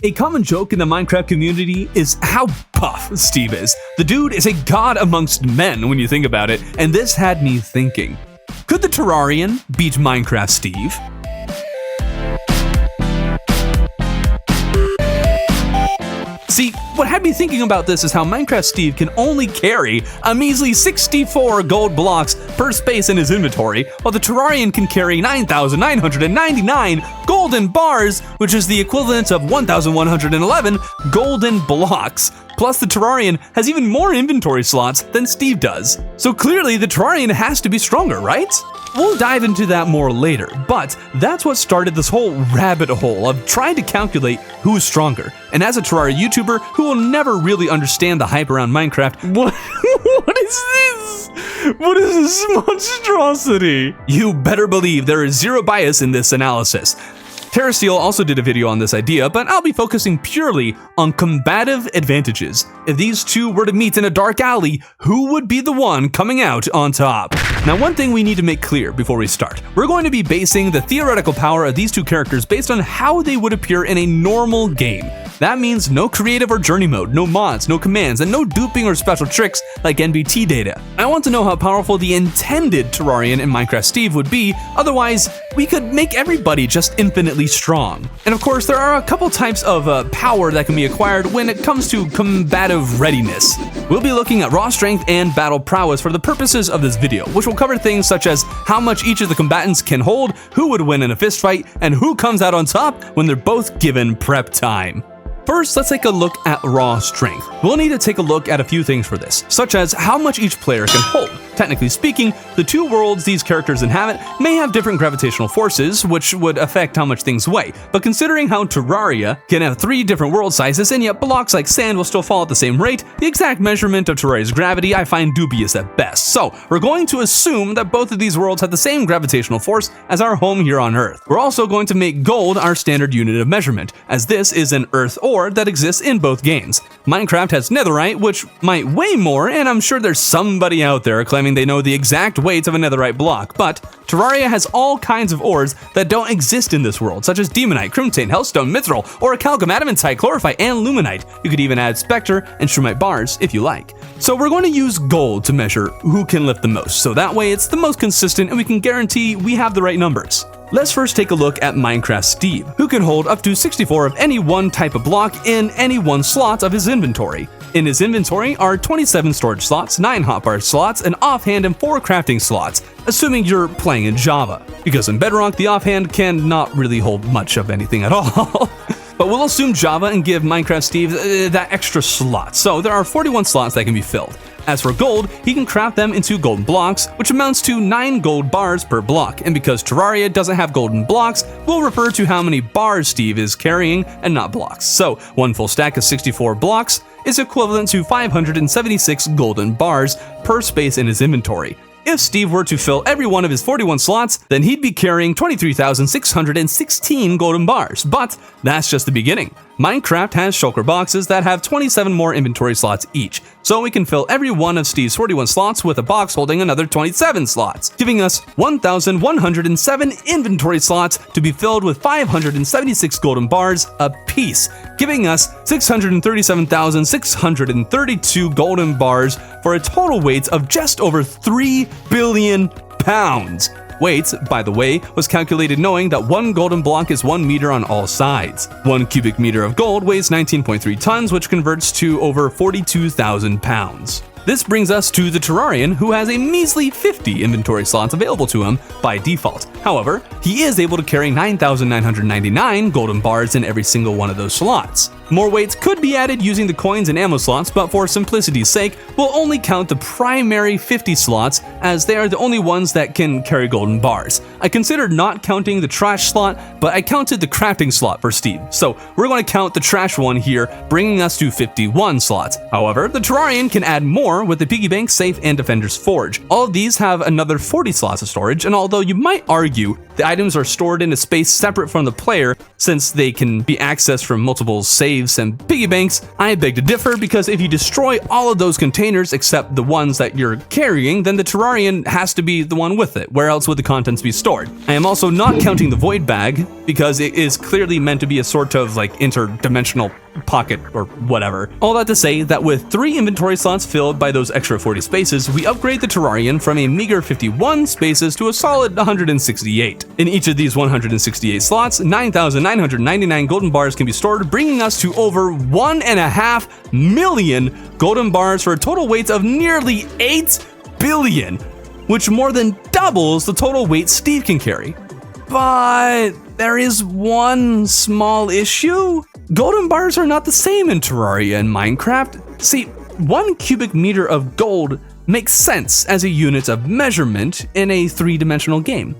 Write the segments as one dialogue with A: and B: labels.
A: A common joke in the Minecraft community is how buff Steve is. The dude is a god amongst men when you think about it, and this had me thinking, could the Terrarian beat Minecraft Steve? See, what had me thinking about this is how Minecraft Steve can only carry a measly 64 gold blocks per space in his inventory, while the Terrarian can carry 9,999 golden bars, which is the equivalent of 1,111 golden blocks. Plus, the Terrarian has even more inventory slots than Steve does. So clearly, the Terrarian has to be stronger, right? We'll dive into that more later, but that's what started this whole rabbit hole of trying to calculate who's stronger. And as a Terraria YouTuber who will never really understand the hype around Minecraft, what is this? What is this monstrosity? You better believe there is zero bias in this analysis. Terraria also did a video on this idea, but I'll be focusing purely on combative advantages. If these two were to meet in a dark alley, who would be the one coming out on top? Now, one thing we need to make clear before we start, we're going to be basing the theoretical power of these two characters based on how they would appear in a normal game. That means no creative or journey mode, no mods, no commands, and no duping or special tricks like NBT data. I want to know how powerful the intended Terrarian in Minecraft Steve would be, otherwise we could make everybody just infinitely strong. And of course, there are a couple types of power that can be acquired when it comes to combative readiness. We'll be looking at raw strength and battle prowess for the purposes of this video, which will cover things such as how much each of the combatants can hold, who would win in a fist fight, and who comes out on top when they're both given prep time. First, let's take a look at raw strength. We'll need to take a look at a few things for this, such as how much each player can hold. Technically speaking, the two worlds these characters inhabit may have different gravitational forces, which would affect how much things weigh. But considering how Terraria can have 3 different world sizes and yet blocks like sand will still fall at the same rate, the exact measurement of Terraria's gravity I find dubious at best. So we're going to assume that both of these worlds have the same gravitational force as our home here on Earth. We're also going to make gold our standard unit of measurement, as this is an Earth ore that exists in both games. Minecraft has netherite, which might weigh more, and I'm sure there's somebody out there claiming they know the exact weight of a netherite block, but Terraria has all kinds of ores that don't exist in this world, such as demonite, crimtane, hellstone, mithril, orichalcum, adamantite, chlorophyte, and luminite. You could even add spectre and strumite bars if you like. So we're going to use gold to measure who can lift the most, so that way it's the most consistent and we can guarantee we have the right numbers. Let's first take a look at Minecraft Steve, who can hold up to 64 of any one type of block in any one slot of his inventory. In his inventory are 27 storage slots, 9 hotbar slots, an offhand, and 4 crafting slots, assuming you're playing in Java, because in Bedrock the offhand can not really hold much of anything at all. But we'll assume Java and give Minecraft Steve that extra slot, so there are 41 slots that can be filled. As for gold, he can craft them into golden blocks, which amounts to 9 gold bars per block, and because Terraria doesn't have golden blocks, we'll refer to how many bars Steve is carrying and not blocks. So, one full stack of 64 blocks is equivalent to 576 golden bars per space in his inventory. If Steve were to fill every one of his 41 slots, then he'd be carrying 23,616 golden bars, but that's just the beginning. Minecraft has shulker boxes that have 27 more inventory slots each, so we can fill every one of Steve's 41 slots with a box holding another 27 slots, giving us 1,107 inventory slots to be filled with 576 golden bars apiece, giving us 637,632 golden bars for a total weight of just over 3 billion pounds. Weight, by the way, was calculated knowing that 1 golden block is 1 meter on all sides. 1 cubic meter of gold weighs 19.3 tons, which converts to over 42,000 pounds. This brings us to the Terrarian, who has a measly 50 inventory slots available to him by default. However, he is able to carry 9,999 golden bars in every single one of those slots. More weights could be added using the coins and ammo slots, but for simplicity's sake, we'll only count the primary 50 slots as they are the only ones that can carry golden bars. I considered not counting the trash slot, but I counted the crafting slot for Steve, so we're going to count the trash one here, bringing us to 51 slots. However, the Terrarian can add more with the Piggy Bank, Safe, and Defender's Forge. All of these have another 40 slots of storage, and although you might argue the items are stored in a space separate from the player since they can be accessed from multiple saves safes, and piggy banks, I beg to differ because if you destroy all of those containers except the ones that you're carrying, then the Terrarian has to be the one with it. Where else would the contents be stored? I am also not counting the void bag because it is clearly meant to be a sort of like interdimensional pocket or whatever. All that to say that with 3 inventory slots filled by those extra 40 spaces, we upgrade the Terrarian from a meager 51 spaces to a solid 168. In each of these 168 slots, 9,999 golden bars can be stored, bringing us to over 1.5 million golden bars for a total weight of nearly 8 billion, which more than doubles the total weight Steve can carry. But there is one small issue. Golden bars are not the same in Terraria and Minecraft. See, 1 cubic meter of gold makes sense as a unit of measurement in a 3-dimensional game.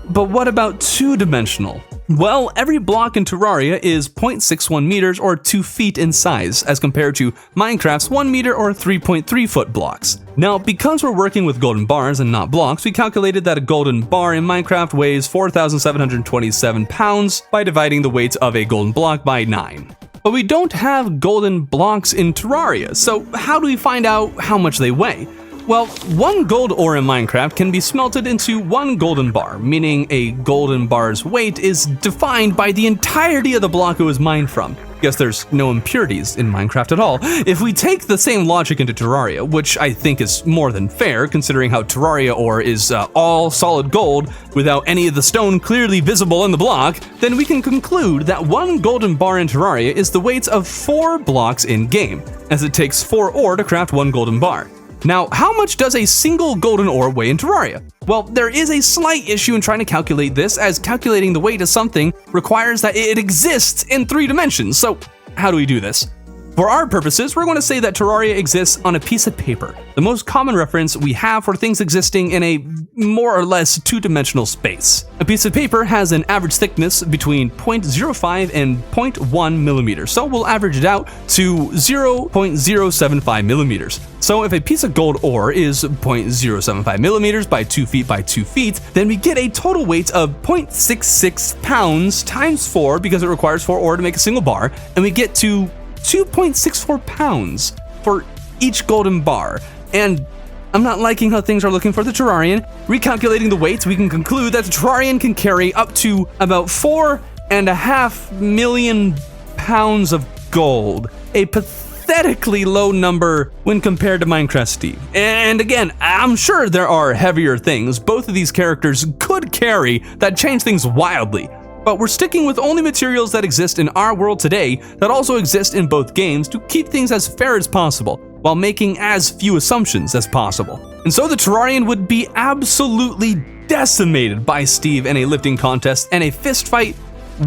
A: But what about 2-dimensional? Well, every block in Terraria is 0.61 meters or 2 feet in size, as compared to Minecraft's 1 meter or 3.3 foot blocks. Now, because we're working with golden bars and not blocks, we calculated that a golden bar in Minecraft weighs 4,727 pounds by dividing the weight of a golden block by 9. But we don't have golden blocks in Terraria, so how do we find out how much they weigh? Well, 1 gold ore in Minecraft can be smelted into 1 golden bar, meaning a golden bar's weight is defined by the entirety of the block it was mined from. Guess there's no impurities in Minecraft at all. If we take the same logic into Terraria, which I think is more than fair considering how Terraria ore is all solid gold without any of the stone clearly visible in the block, then we can conclude that 1 golden bar in Terraria is the weight of 4 blocks in game, as it takes 4 ore to craft 1 golden bar. Now, how much does a single golden ore weigh in Terraria? Well, there is a slight issue in trying to calculate this, as calculating the weight of something requires that it exists in 3 dimensions. So, how do we do this? For our purposes, we're going to say that Terraria exists on a piece of paper, the most common reference we have for things existing in a more or less 2-dimensional space. A piece of paper has an average thickness between 0.05 and 0.1 millimeters, so we'll average it out to 0.075 millimeters. So if a piece of gold ore is 0.075 millimeters by 2 feet by 2 feet, then we get a total weight of 0.66 pounds times 4 because it requires 4 ore to make a single bar, and we get to 2.64 pounds for each golden bar. And I'm not liking how things are looking for the Terrarian. Recalculating the weights, we can conclude that the Terrarian can carry up to about 4.5 million pounds of gold, a pathetically low number when compared to Minecraft Steve. And again, I'm sure there are heavier things both of these characters could carry that change things wildly. But we're sticking with only materials that exist in our world today that also exist in both games to keep things as fair as possible, while making as few assumptions as possible. And so the Terrarian would be absolutely decimated by Steve in a lifting contest, and a fist fight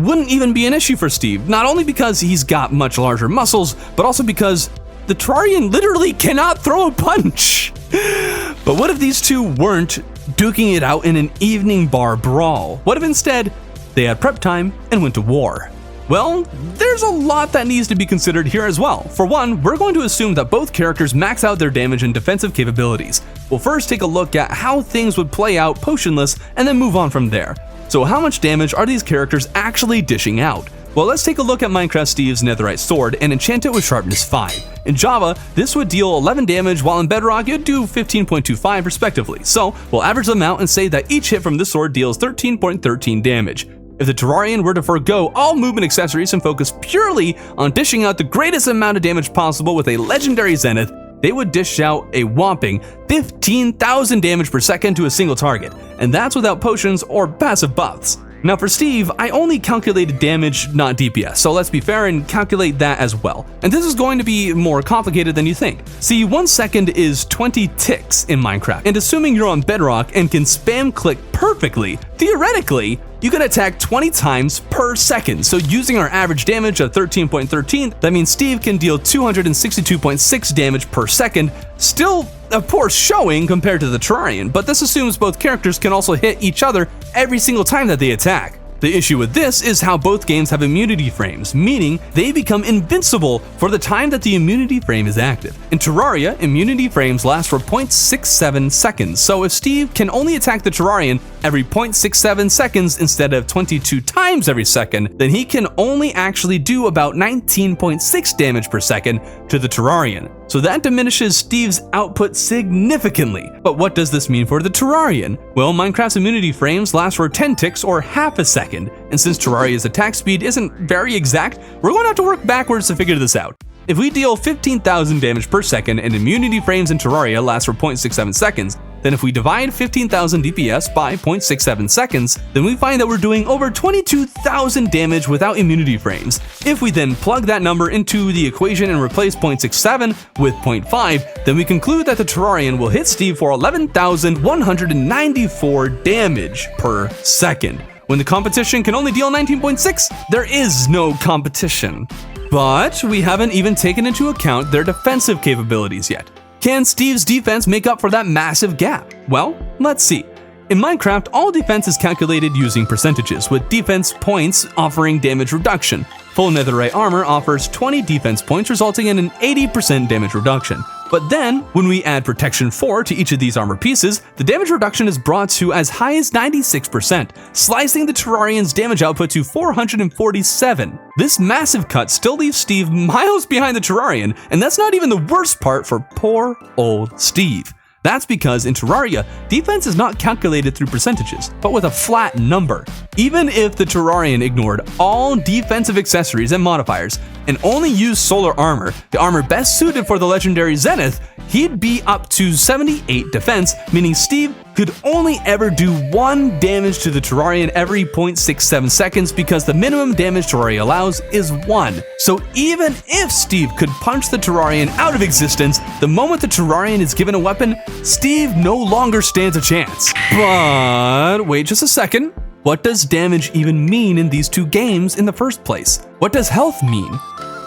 A: wouldn't even be an issue for Steve, not only because he's got much larger muscles, but also because the Terrarian literally cannot throw a punch. But what if these two weren't duking it out in an evening bar brawl? What if instead they had prep time and went to war? Well, there's a lot that needs to be considered here as well. For one, we're going to assume that both characters max out their damage and defensive capabilities. We'll first take a look at how things would play out potionless and then move on from there. So how much damage are these characters actually dishing out? Well, let's take a look at Minecraft Steve's netherite sword and enchant it with sharpness 5. In Java, this would deal 11 damage, while in Bedrock it'd do 15.25 respectively. So we'll average them out and say that each hit from this sword deals 13.13 damage. If the Terrarian were to forgo all movement accessories and focus purely on dishing out the greatest amount of damage possible with a legendary zenith, they would dish out a whopping 15,000 damage per second to a single target, and that's without potions or passive buffs. Now for Steve, I only calculated damage, not DPS, so let's be fair and calculate that as well. And this is going to be more complicated than you think. See, 1 second is 20 ticks in Minecraft, and assuming you're on Bedrock and can spam click perfectly, theoretically, you can attack 20 times per second. So using our average damage of 13.13, that means Steve can deal 262.6 damage per second. Still a poor showing compared to the Terrarian, but this assumes both characters can also hit each other every single time that they attack. The issue with this is how both games have immunity frames, meaning they become invincible for the time that the immunity frame is active. In Terraria, immunity frames last for 0.67 seconds, so if Steve can only attack the Terrarian every 0.67 seconds instead of 22 times every second, then he can only actually do about 19.6 damage per second to the Terrarian. So that diminishes Steve's output significantly. But what does this mean for the Terrarian? Well, Minecraft's immunity frames last for 10 ticks or half a second, and since Terraria's attack speed isn't very exact, we're going to have to work backwards to figure this out. If we deal 15,000 damage per second and immunity frames in Terraria last for 0.67 seconds, then if we divide 15,000 DPS by 0.67 seconds, then we find that we're doing over 22,000 damage without immunity frames. If we then plug that number into the equation and replace 0.67 with 0.5, then we conclude that the Terrarian will hit Steve for 11,194 damage per second. When the competition can only deal 19.6, there is no competition. But we haven't even taken into account their defensive capabilities yet. Can Steve's defense make up for that massive gap? Well, let's see. In Minecraft, all defense is calculated using percentages, with defense points offering damage reduction. Full netherite armor offers 20 defense points, resulting in an 80% damage reduction. But then, when we add protection 4 to each of these armor pieces, the damage reduction is brought to as high as 96%, slicing the Terrarian's damage output to 447. This massive cut still leaves Steve miles behind the Terrarian, and that's not even the worst part for poor old Steve. That's because in Terraria, defense is not calculated through percentages, but with a flat number. Even if the Terrarian ignored all defensive accessories and modifiers and only used solar armor, the armor best suited for the legendary Zenith, he'd be up to 78 defense, meaning Steve could only ever do 1 damage to the Terrarian every 0.67 seconds because the minimum damage Terraria allows is 1. So even if Steve could punch the Terrarian out of existence, the moment the Terrarian is given a weapon, Steve no longer stands a chance. But wait just a second. What does damage even mean in these two games in the first place? What does health mean?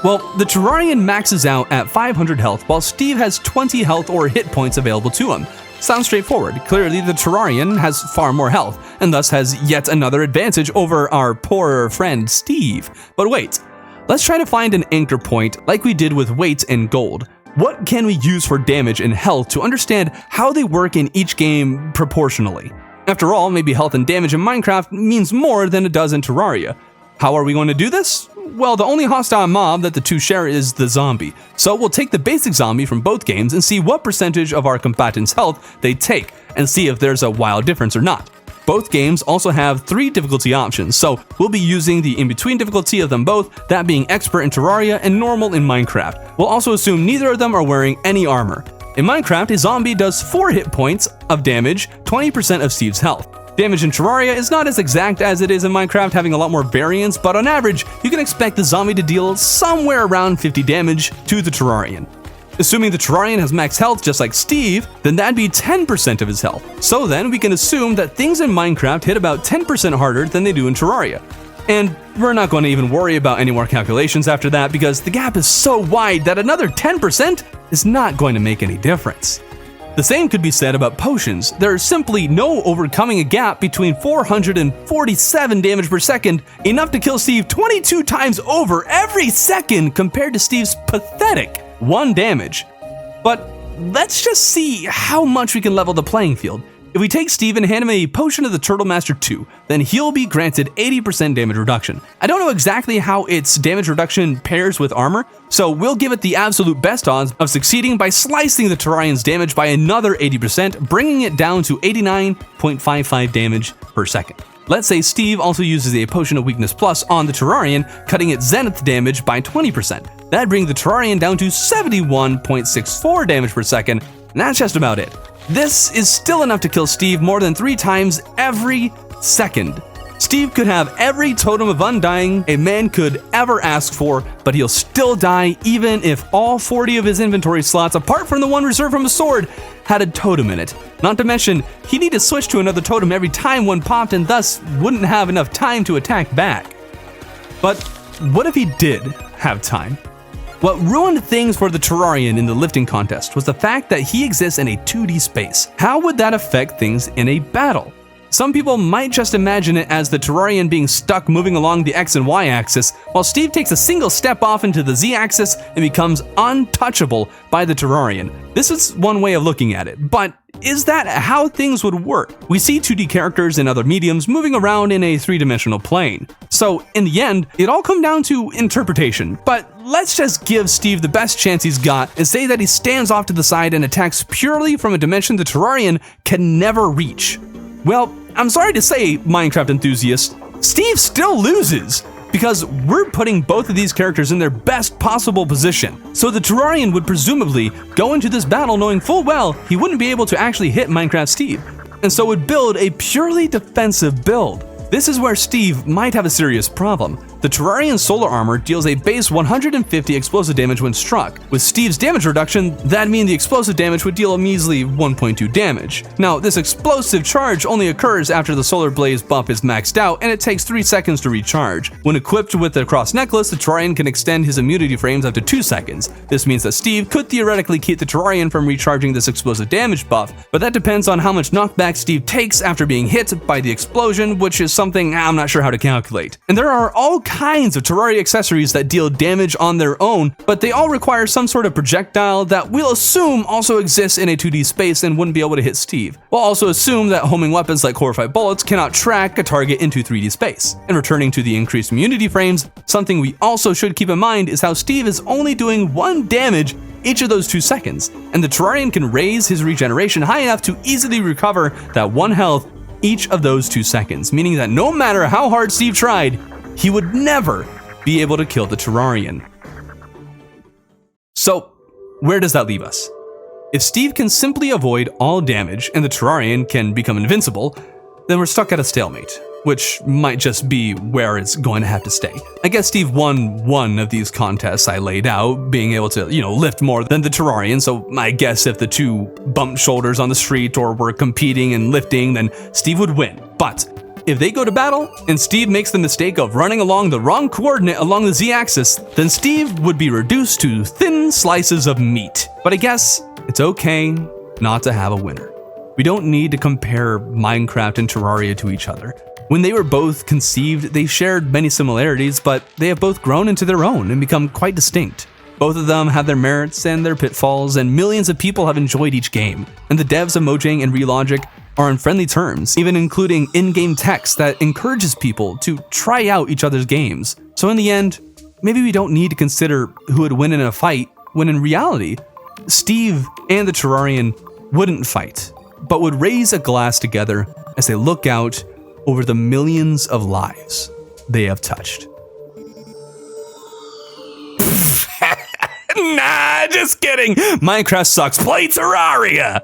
A: Well, the Terrarian maxes out at 500 health while Steve has 20 health or hit points available to him. Sounds straightforward. Clearly, the Terrarian has far more health, and thus has yet another advantage over our poorer friend Steve. But wait, let's try to find an anchor point like we did with weight and gold. What can we use for damage and health to understand how they work in each game proportionally? After all, maybe health and damage in Minecraft means more than it does in Terraria. How are we going to do this? Well, the only hostile mob that the two share is the zombie. So we'll take the basic zombie from both games and see what percentage of our combatants' health they take, and see if there's a wild difference or not. Both games also have 3 difficulty options, so we'll be using the in-between difficulty of them both, that being expert in Terraria and normal in Minecraft. We'll also assume neither of them are wearing any armor. In Minecraft, a zombie does 4 hit points of damage, 20% of Steve's health. Damage in Terraria is not as exact as it is in Minecraft, having a lot more variance, but on average, you can expect the zombie to deal somewhere around 50 damage to the Terrarian. Assuming the Terrarian has max health just like Steve, then that'd be 10% of his health. So then we can assume that things in Minecraft hit about 10% harder than they do in Terraria. And we're not going to even worry about any more calculations after that because the gap is so wide that another 10% is not going to make any difference. The same could be said about potions. There is simply no overcoming a gap between 447 damage per second, enough to kill Steve 22 times over every second compared to Steve's pathetic 1 damage. But let's just see how much we can level the playing field. If we take Steve and hand him a Potion of the Turtle Master 2, then he'll be granted 80% damage reduction. I don't know exactly how its damage reduction pairs with armor, so we'll give it the absolute best odds of succeeding by slicing the Terrarian's damage by another 80%, bringing it down to 89.55 damage per second. Let's say Steve also uses a Potion of Weakness Plus on the Terrarian, cutting its zenith damage by 20%. That'd bring the Terrarian down to 71.64 damage per second, and that's just about it. This is still enough to kill Steve more than 3 times every second. Steve could have every totem of undying a man could ever ask for, but he'll still die even if all 40 of his inventory slots, apart from the one reserved from a sword, had a totem in it. Not to mention, he'd need to switch to another totem every time one popped and thus wouldn't have enough time to attack back. But what if he did have time? What ruined things for the Terrarian in the lifting contest was the fact that he exists in a 2D space. How would that affect things in a battle? Some people might just imagine it as the Terrarian being stuck moving along the X and Y axis, while Steve takes a single step off into the Z axis and becomes untouchable by the Terrarian. This is one way of looking at it, but is that how things would work? We see 2D characters in other mediums moving around in a 3-dimensional plane. So in the end, it all comes down to interpretation, but let's just give Steve the best chance he's got and say that he stands off to the side and attacks purely from a dimension the Terrarian can never reach. Well, I'm sorry to say, Minecraft enthusiasts, Steve still loses, because we're putting both of these characters in their best possible position. So the Terrarian would presumably go into this battle knowing full well he wouldn't be able to actually hit Minecraft Steve, and so would build a purely defensive build. This is where Steve might have a serious problem. The Terrarian's solar armor deals a base 150 explosive damage when struck. With Steve's damage reduction, that'd mean the explosive damage would deal a measly 1.2 damage. Now, this explosive charge only occurs after the solar blaze buff is maxed out, and it takes 3 seconds to recharge. When equipped with the cross necklace, the Terrarian can extend his immunity frames up to 2 seconds. This means that Steve could theoretically keep the Terrarian from recharging this explosive damage buff, but that depends on how much knockback Steve takes after being hit by the explosion, which is something I'm not sure how to calculate. And there are all kinds of Terraria accessories that deal damage on their own, but they all require some sort of projectile that we'll assume also exists in a 2D space and wouldn't be able to hit Steve. We'll also assume that homing weapons like horrified bullets cannot track a target into 3D space. And returning to the increased immunity frames, something we also should keep in mind is how Steve is only doing 1 damage each of those 2 seconds, and the Terrarian can raise his regeneration high enough to easily recover that 1 health each of those 2 seconds, meaning that no matter how hard Steve tried, he would never be able to kill the Terrarian. So, where does that leave us? If Steve can simply avoid all damage and the Terrarian can become invincible, then we're stuck at a stalemate, which might just be where it's going to have to stay. I guess Steve won one of these contests I laid out, being able to, lift more than the Terrarian, so I guess if the two bumped shoulders on the street or were competing and lifting, then Steve would win. But if they go to battle and Steve makes the mistake of running along the wrong coordinate along the Z-axis, then Steve would be reduced to thin slices of meat. But I guess it's okay not to have a winner. We don't need to compare Minecraft and Terraria to each other. When they were both conceived, they shared many similarities, but they have both grown into their own and become quite distinct. Both of them have their merits and their pitfalls, and millions of people have enjoyed each game. And the devs of Mojang and Relogic are on friendly terms, even including in-game text that encourages people to try out each other's games. So in the end, maybe we don't need to consider who would win in a fight, when in reality, Steve and the Terrarian wouldn't fight, but would raise a glass together as they look out over the millions of lives they have touched. Nah, just kidding. Minecraft sucks. Play Terraria.